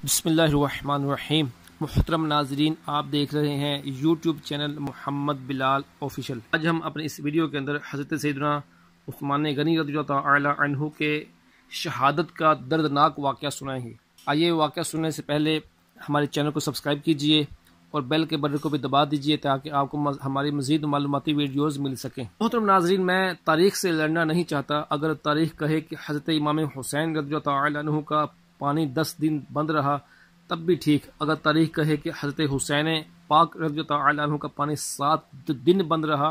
बिस्मिल्लाहिर्रहमानिर्रहीम। मुहतरम नाजरीन, आप देख रहे हैं YouTube channel Mohammad Bilal official. आज हम अपने इस वीडियो के अंदर हज़रत सैयदना उस्मान गनी रज़ियल्लाहु तआला अन्हु के शहादत का दर्दनाक वाक़या सुनाएंगे। आइए वाक़या सुनने से पहले हमारे चैनल को सब्सक्राइब कीजिए और बेल के बटन को भी दबा दीजिए ताकि आपको हमारी मज़ीद मालूमाती वीडियोज़ मिल सकें। मोहतरम नाज़रीन, मैं तारीख़ से लड़ना नहीं चाहता। अगर तारीख़ कहे कि हज़रत इमाम हुसैन रज़ियल्लाहु तआला अन्हु का पानी 10 दिन बंद रहा तब भी ठीक। अगर तारीख़ कहे कि हज़रत हुसैन पाक रज़ियल्लाहु तआला अन्हु का पानी 7 दिन बंद रहा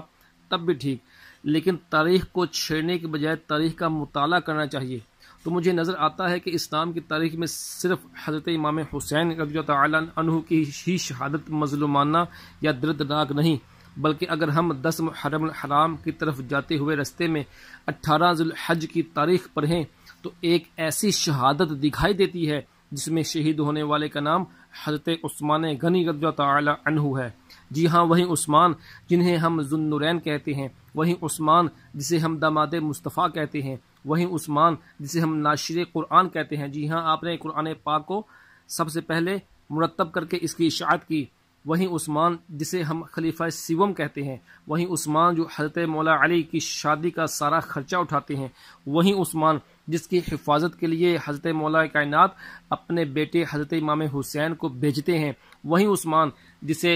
तब भी ठीक। लेकिन तारीख़ को छेड़ने के बजाय तारीख़ का मुताला करना चाहिए। तो मुझे नज़र आता है कि इस्लाम की तारीख़ में सिर्फ हज़रत इमाम हुसैन रज़ियल्लाहु तआला अन्हु की ही शहादत मज़लूमाना या दर्दनाक नहीं, बल्कि अगर हम 10 मुहर्रम हराम की तरफ जाते हुए रास्ते में 18 ज़ुल्हज की तारीख़ पढ़ें तो एक ऐसी शहादत दिखाई देती है जिसमें शहीद होने वाले का नाम हज़रत उस्मान गनी रज़ियल्लाहु तआला अन्हु है। जी हाँ, वही उस्मान जिन्हें हम ज़ुन्नुरैन कहते हैं, वही उस्मान जिसे हम दामाद मुस्तफ़ा कहते हैं, वही उस्मान जिसे हम नाशिर कुरान कहते हैं। जी हाँ, आपने कुरान पाक को सबसे पहले मुरतब करके इसकी इशाअत की। वही उस्मान जिसे हम खलीफा सिवम कहते हैं, वही उस्मान जो हज़रत मौला अली की शादी का सारा खर्चा उठाते हैं, वही उस्मान जिसकी हिफाजत के लिए हज़रत मौला कायनात अपने बेटे हज़रत इमाम हुसैन को भेजते हैं, वही उस्मान जिसे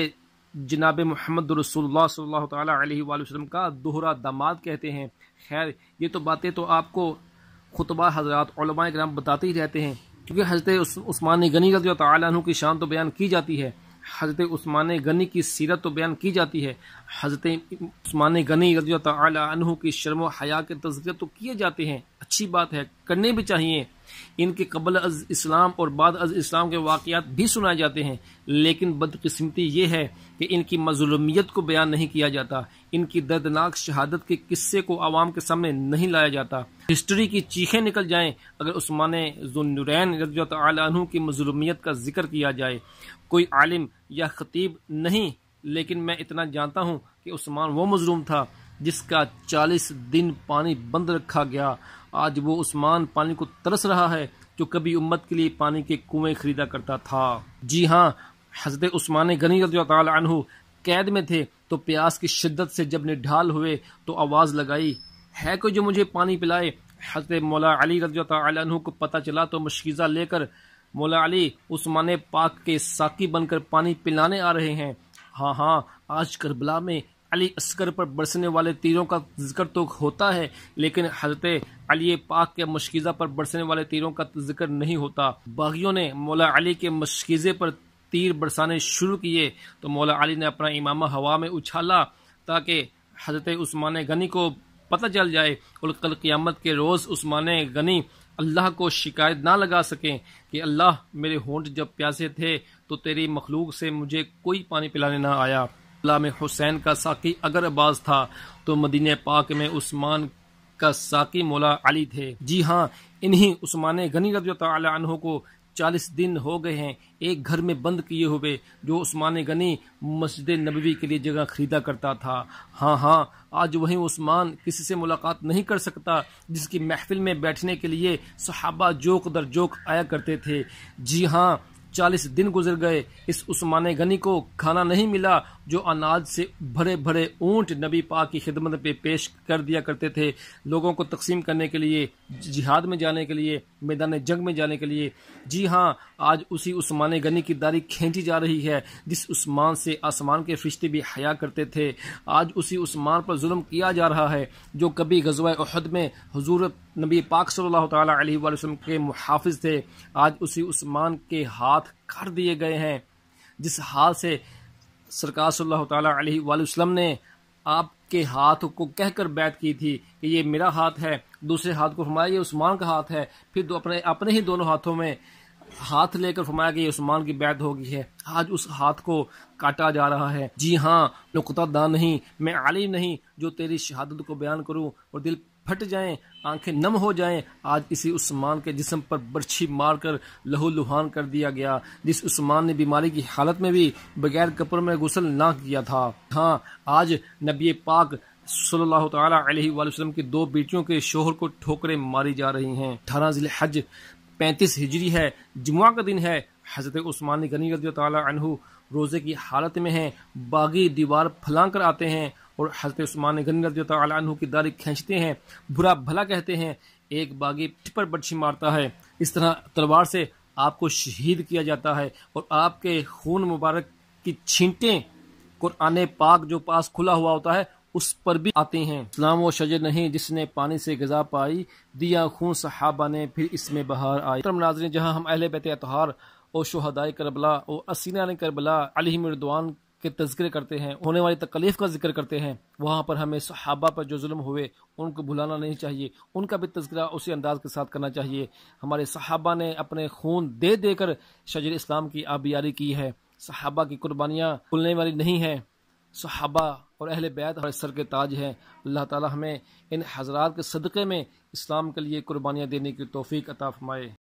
जनाब मोहम्मद रसूलुल्लाह सल्लल्लाहु तआला अलैहि वसल्लम का दोहरा दामाद कहते हैं। खैर, ये तो बातें तो आपको खुतबा हज़रात उलमाए किराम बताते ही रहते हैं, क्योंकि हज़रत उस्मान गनी रज़ियल्लाहु तआला अन्हु की शान तो बयान की जाती है, हज़रत उस्मान गनी की सीरत तो बयान की जाती है, हज़रत उस्मान गनी रज़ियल्लाहु तआला अन्हु की शर्म व हया के तज़किरे तो किए जाते हैं। अच्छी बात है, करने भी चाहिए। इनके कबल अज़ इस्लाम और बाद अज़ इस्लाम के वाक़यात भी सुनाए जाते हैं, लेकिन बदकिस्मती ये है कि इनकी मज़लूमियत को बयान नहीं किया जाता, इनकी दर्दनाक शहादत के किस्से को आवाम के सामने नहीं लाया जाता। हिस्ट्री की चीखें निकल जाएं अगर उस्मान ज़ुन्नुरैन रज़ियल्लाहु तआला अन्हु की मज़लूमियत का जिक्र किया जाए। कोई आलिम या खतीब नहीं, लेकिन मैं इतना जानता हूँ कि उस्मान वो मज़लूम था जिसका 40 दिन पानी बंद रखा गया। आज वो उस्मान पानी को तरस रहा है जो कभी उम्मत के लिए पानी के कुएं खरीदा करता था। जी हाँ, हज़रत उस्मान गनी रज़ियल्लाहु तआला अन्हु कैद में थे तो प्यास की शिद्दत से जब निढाल हुए तो आवाज़ लगाई, है कोई जो मुझे पानी पिलाए। हज़रत मौला अली रज़ियल्लाहु तआला अन्हु को पता चला तो मुश्किज़ा लेकर मौला अली उस्मान पाक के साकी बनकर पानी पिलाने आ रहे हैं। हाँ, आज करबला में अली अस्कर पर बरसने वाले तीरों का जिक्र तो होता है, लेकिन हज़रत अली पाक के मशकीज़ा पर बरसने वाले तीरों का जिक्र नहीं होता। बागियों ने मौला अली के मशकीज़े पर तीर बरसाने शुरू किए तो मौला अली ने अपना इमामा हवा में उछाला ताकि हज़रत उस्मान गनी को पता चल जाए और कल क़यामत के रोज़ उस्मान गनी अल्लाह को शिकायत ना लगा सकें कि अल्लाह, मेरे होंठ जब प्यासे थे तो तेरी मखलूक से मुझे कोई पानी पिलाने ना आया। अल्लाह में हुसैन का साकी अगर अब्बास था तो मदीने पाक में उस्मान का साकी मौला अली थे। जी हाँ, इन्हीं उस्मान गनी रज़ियल्लाहु तआला अन्हु को 40 दिन हो गए हैं एक घर में बंद किए हुए, जो उस्मान गनी मस्जिद नबवी के लिए जगह खरीदा करता था। हाँ, आज वही उस्मान किसी से मुलाकात नहीं कर सकता जिसकी महफिल में बैठने के लिए सहाबा जोक दर जोक आया करते थे। जी हाँ, 40 दिन गुजर गए, इस उस्मान गनी को खाना नहीं मिला जो अनाज से भरे भरे ऊंट नबी पाक की खिदमत पे पेश कर दिया करते थे, लोगों को तकसीम करने के लिए, जिहाद में जाने के लिए, मैदान जंग में जाने के लिए। जी हाँ, आज उसी उस्मान गनी की दाढ़ी खींची जा रही है जिस उस्मान से आसमान के फरिश्ते भी हया करते थे। आज उसी उस्मान पर जुल्म किया जा रहा है जो कभी गज़वा उहद में हुजूर नबी पाक सल्लल्लाहु तआला अलैहि वसल्लम के मुहाफिज थे। आज उसी उस्मान के हाथ काट दिए गए हैं जिस हाथ से सरकार सल्लल्लाहु तआला अलैहि वसल्लम ने आपके हाथ को कहकर बैत की थी कि ये मेरा हाथ है, दूसरे हाथ को फरमाया ये उस्मान का हाथ है, फिर अपने ही दोनों हाथों में हाथ लेकर फरमाया कि ये उस्मान की बैत हो गई है। आज उस हाथ को काटा जा रहा है। जी हाँ, नुक्तादार नहीं, मैं आलिम नहीं जो तेरी शहादत को बयान करूं और दिल फट जाएं, आंखें नम हो जाएं। आज इसी उस्मान के जिस्म पर बर्छी मारकर लहू लुहान कर दिया गया जिस उस्मान ने बीमारी की हालत में भी बगैर कपड़ों में गुस्ल ना किया था। हाँ, आज नबी पाक सल्लल्लाहु तआला अलैहि वसल्लम की 2 बेटियों के शोहर को ठोकरें मारी जा रही हैं। 18 ज़िलहज 35 हिजरी है, जुम्मा का दिन है। हज़रत उस्मान गनी रज़ी अल्लाह तआला अन्हु रोज़े की हालत में हैं, बागी दीवार फलांग कर आते हैं और हज़रत उस्मान गनी रज़ी अल्लाह तआला अन्हु की दाढ़ी खींचते हैं, बुरा भला कहते हैं। एक बागी पिठ पर बर्छी मारता है। इस तरह तलवार से आपको शहीद किया जाता है और आपके खून मुबारक की छींटें कुरान पाक जो पास खुला हुआ होता है उस पर भी आते हैं। इस्लाम वो शजर नहीं जिसने पानी से ग़िज़ा पाई, दिया खून सहाबा ने फिर इसमें बहार आई। नाज़रीन, जहाँ हम अहले बैत अतहार और शुहदाए करबला और असीनान करबला अलैहिम रिदवान के तज़किरे करते हैं, होने वाली तकलीफ़ का जिक्र करते हैं, वहाँ पर हमें सहाबा पर जो जुल्म हुए उनको भुलाना नहीं चाहिए, उनका भी तज़किरा उसी अंदाज के साथ करना चाहिए। हमारे सहाबा ने अपने खून दे देकर शजर इस्लाम की आबियारी की है। सहाबा की कुर्बानियाँ भूलने वाली नहीं है। सहाबा और अहले बैत हमारे सर के ताज हैं। अल्लाह ताला हमें इन हज़रात के सदक़े में इस्लाम के लिए कुर्बानियाँ देने की तौफ़ीक अता फ़रमाए।